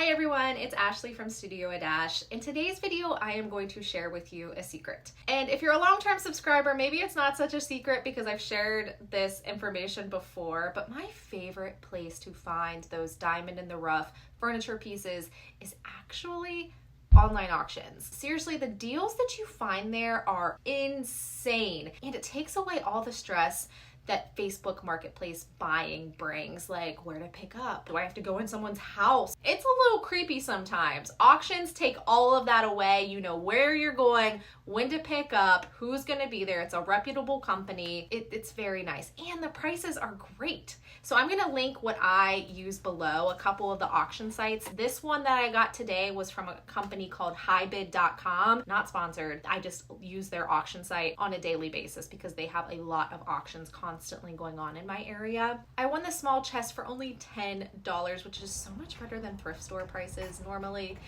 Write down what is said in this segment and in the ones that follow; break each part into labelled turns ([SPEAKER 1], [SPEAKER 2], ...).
[SPEAKER 1] Hi everyone, it's Ashley from Studio A Dash. In today's video, I am going to share with you a secret. And if you're a long-term subscriber, maybe it's not such a secret because I've shared this information before, but my favorite place to find those diamond in the rough furniture pieces is actually online auctions. Seriously, the deals that you find there are insane, and it takes away all the stress that Facebook Marketplace buying brings, like where to pick up. Do I have to go in someone's house? It's a little creepy sometimes. Auctions take all of that away. You know where you're going, when to pick up, who's gonna be there. It's a reputable company. It's very nice. And the prices are great. So I'm gonna link what I use below, a couple of the auction sites. This one that I got today was from a company called highbid.com. Not sponsored. I just use their auction site on a daily basis because they have a lot of auctions constantly going on in my area. I won this small chest for only $10, which is so much better than thrift store prices normally.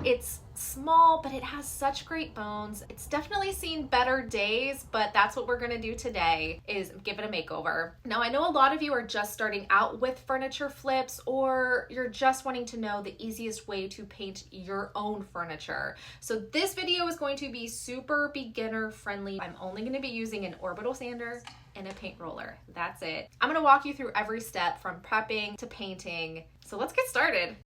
[SPEAKER 1] It's small, but it has such great bones. It's definitely seen better days, but that's what we're gonna do today, is give it a makeover. Now, I know a lot of you are just starting out with furniture flips, or you're just wanting to know the easiest way to paint your own furniture. So this video is going to be super beginner friendly. I'm only gonna be using an orbital sander and a paint roller. That's it. I'm gonna walk you through every step from prepping to painting. So let's get started.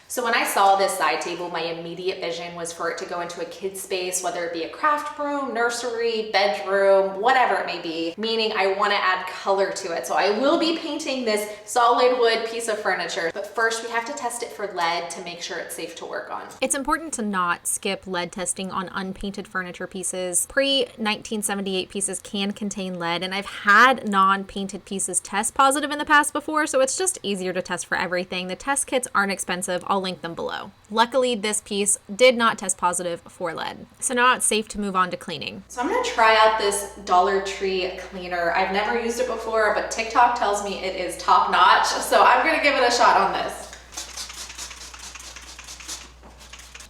[SPEAKER 1] So when I saw this side table, my immediate vision was for it to go into a kid's space, whether it be a craft room, nursery, bedroom, whatever it may be, meaning I want to add color to it. So I will be painting this solid wood piece of furniture, but first we have to test it for lead to make sure it's safe to work on. It's important to not skip lead testing on unpainted furniture pieces. Pre-1978 pieces can contain lead, and I've had non-painted pieces test positive in the past before, so it's just easier to test for everything. The test kits aren't expensive. I'll link them below. Luckily, this piece did not test positive for lead. So now it's safe to move on to cleaning. So I'm gonna try out this Dollar Tree cleaner. I've never used it before, but TikTok tells me it is top notch. So I'm gonna give it a shot on this.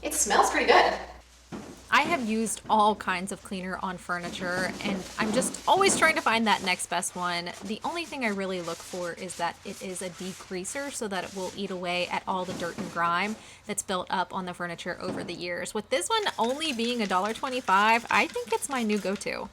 [SPEAKER 1] It smells pretty good. I have used all kinds of cleaner on furniture, and I'm just always trying to find that next best one. The only thing I really look for is that it is a degreaser so that it will eat away at all the dirt and grime that's built up on the furniture over the years. With this one only being $1.25, I think it's my new go-to.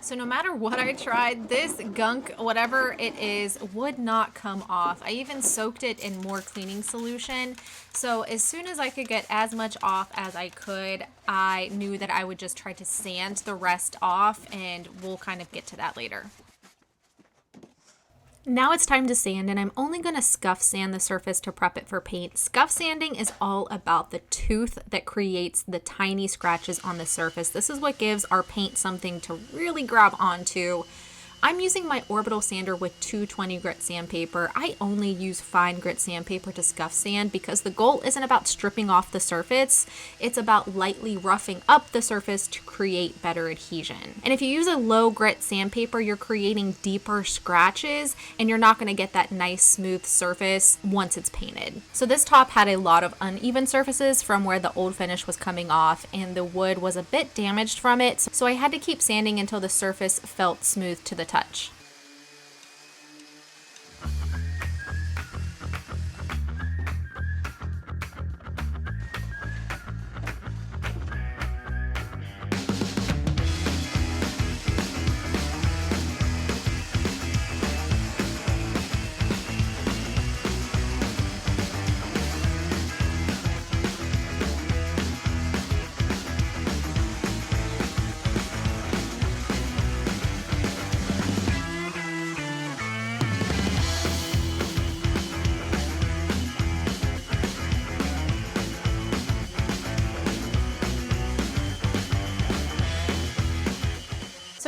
[SPEAKER 1] So no matter what I tried, this gunk, whatever it is, would not come off. I even soaked it in more cleaning solution. So as soon as I could get as much off as I could, I knew that I would just try to sand the rest off, and we'll kind of get to that later. Now it's time to sand, and I'm only going to scuff sand the surface to prep it for paint. Scuff sanding is all about the tooth that creates the tiny scratches on the surface. This is what gives our paint something to really grab onto. I'm using my orbital sander with 220 grit sandpaper. I only use fine grit sandpaper to scuff sand because the goal isn't about stripping off the surface. It's about lightly roughing up the surface to create better adhesion. And if you use a low grit sandpaper, you're creating deeper scratches and you're not gonna get that nice smooth surface once it's painted. So this top had a lot of uneven surfaces from where the old finish was coming off, and the wood was a bit damaged from it. So I had to keep sanding until the surface felt smooth to the touch.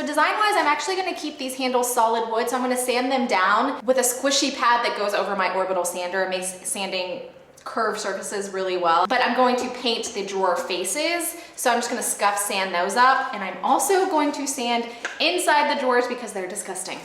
[SPEAKER 1] So design-wise, I'm actually gonna keep these handles solid wood, so I'm gonna sand them down with a squishy pad that goes over my orbital sander. It makes sanding curved surfaces really well. But I'm going to paint the drawer faces, so I'm just gonna scuff sand those up, and I'm also going to sand inside the drawers because they're disgusting.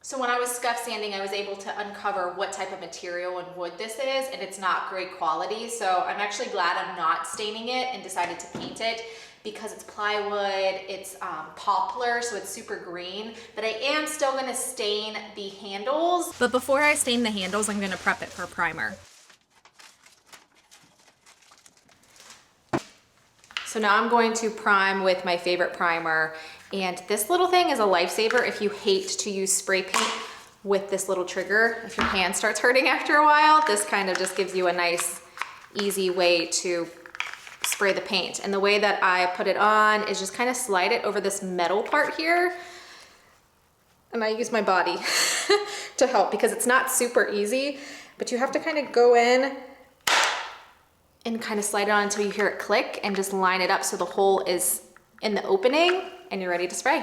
[SPEAKER 1] So when I was scuff sanding, I was able to uncover what type of material and wood this is, and it's not great quality. So I'm actually glad I'm not staining it and decided to paint it because it's plywood, it's poplar, so it's super green, but I am still gonna stain the handles. But before I stain the handles, I'm gonna prep it for primer. So now I'm going to prime with my favorite primer. And this little thing is a lifesaver if you hate to use spray paint with this little trigger. If your hand starts hurting after a while, this kind of just gives you a nice, easy way to spray the paint. And the way that I put it on is just kind of slide it over this metal part here. And I use my body to help because it's not super easy, but you have to kind of go in and kind of slide it on until you hear it click and just line it up so the hole is in the opening and you're ready to spray.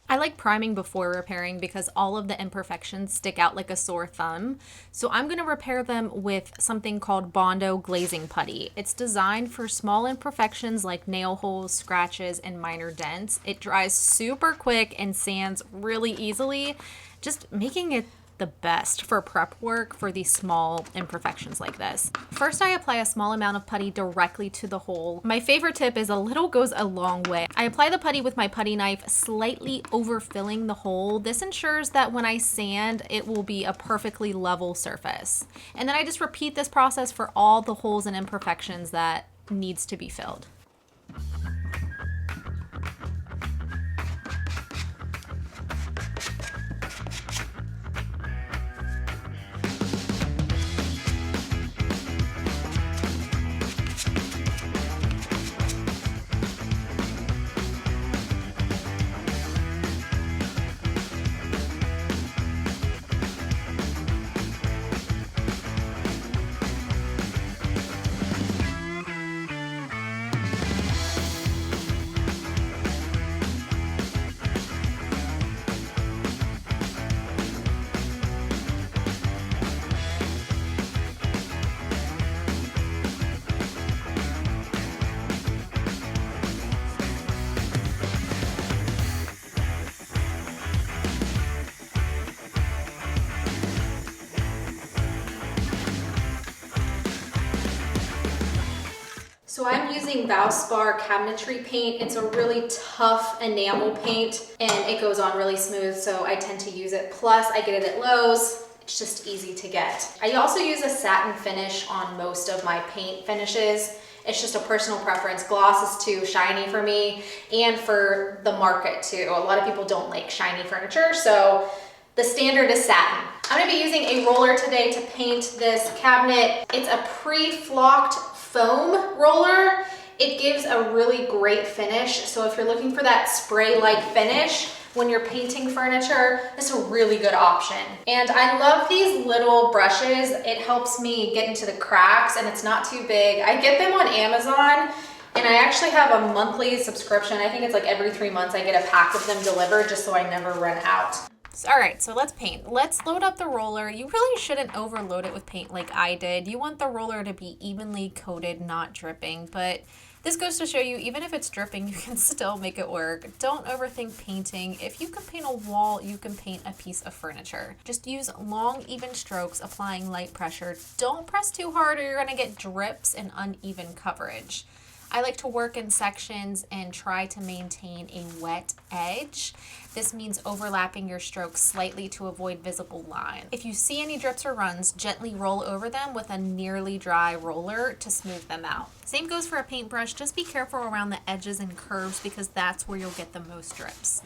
[SPEAKER 1] I like priming before repairing because all of the imperfections stick out like a sore thumb. So I'm going to repair them with something called Bondo glazing putty. It's designed for small imperfections like nail holes, scratches, and minor dents. It dries super quick and sands really easily, just making it the best for prep work for these small imperfections like this. First, I apply a small amount of putty directly to the hole. My favorite tip is a little goes a long way. I apply the putty with my putty knife, slightly overfilling the hole. This ensures that when I sand, it will be a perfectly level surface. And then I just repeat this process for all the holes and imperfections that needs to be filled. So I'm using Valspar cabinetry paint. It's a really tough enamel paint and it goes on really smooth, so I tend to use it. Plus I get it at Lowe's. It's just easy to get. I also use a satin finish on most of my paint finishes. It's just a personal preference. Gloss is too shiny for me and for the market too. A lot of people don't like shiny furniture, so the standard is satin. I'm gonna be using a roller today to paint this cabinet. It's a pre-flocked foam roller. It gives a really great finish. So if you're looking for that spray-like finish when you're painting furniture, it's a really good option. And I love these little brushes. It helps me get into the cracks and it's not too big. I get them on Amazon And I actually have a monthly subscription. I think it's like every 3 months I get a pack of them delivered just so I never run out. All right, so let's paint. Let's load up the roller. You really shouldn't overload it with paint like I did. You want the roller to be evenly coated, not dripping, but this goes to show you, even if it's dripping, you can still make it work. Don't overthink painting. If you can paint a wall, you can paint a piece of furniture. Just use long, even strokes, applying light pressure. Don't press too hard or you're gonna get drips and uneven coverage. I like to work in sections and try to maintain a wet edge. This means overlapping your strokes slightly to avoid visible lines. If you see any drips or runs, gently roll over them with a nearly dry roller to smooth them out. Same goes for a paintbrush. Just be careful around the edges and curves because that's where you'll get the most drips.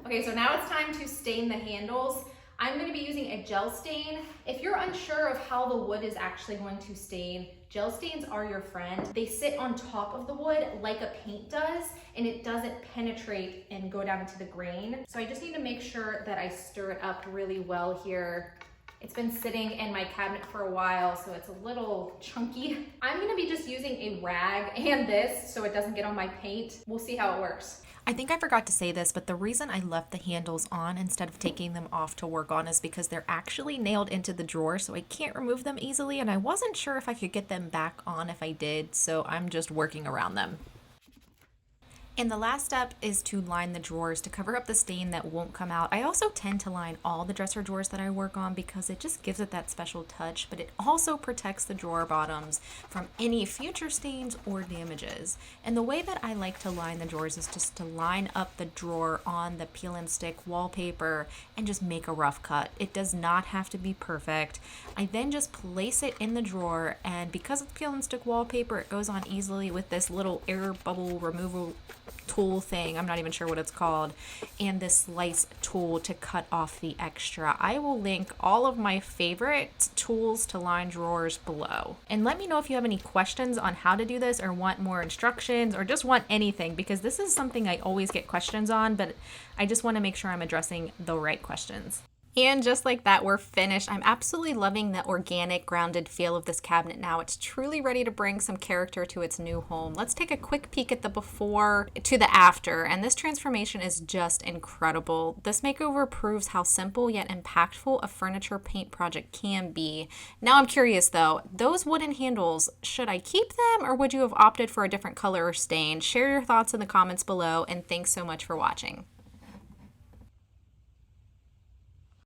[SPEAKER 1] Okay, so now it's time to stain the handles. I'm going to be using a gel stain. If you're unsure of how the wood is actually going to stain, gel stains are your friend. They sit on top of the wood like a paint does, and it doesn't penetrate and go down into the grain. So I just need to make sure that I stir it up really well here. It's been sitting in my cabinet for a while, so it's a little chunky. I'm gonna be just using a rag and this so it doesn't get on my paint. We'll see how it works. I think I forgot to say this, but the reason I left the handles on instead of taking them off to work on is because they're actually nailed into the drawer, so I can't remove them easily, and I wasn't sure if I could get them back on if I did, so I'm just working around them. And the last step is to line the drawers to cover up the stain that won't come out. I also tend to line all the dresser drawers that I work on because it just gives it that special touch, but it also protects the drawer bottoms from any future stains or damages. And the way that I like to line the drawers is just to line up the drawer on the peel and stick wallpaper and just make a rough cut. It does not have to be perfect. I then just place it in the drawer, and because it's peel and stick wallpaper, it goes on easily with this little air bubble removal tool thing, I'm not even sure what it's called, and this slice tool to cut off the extra. I will link all of my favorite tools to line drawers below. And let me know if you have any questions on how to do this or want more instructions or just want anything, because this is something I always get questions on, but I just want to make sure I'm addressing the right questions. And just like that, we're finished. I'm absolutely loving the organic, grounded feel of this cabinet now. It's truly ready to bring some character to its new home. Let's take a quick peek at the before to the after, and this transformation is just incredible. This makeover proves how simple yet impactful a furniture paint project can be. Now I'm curious though, those wooden handles, should I keep them or would you have opted for a different color or stain? Share your thoughts in the comments below, and thanks so much for watching.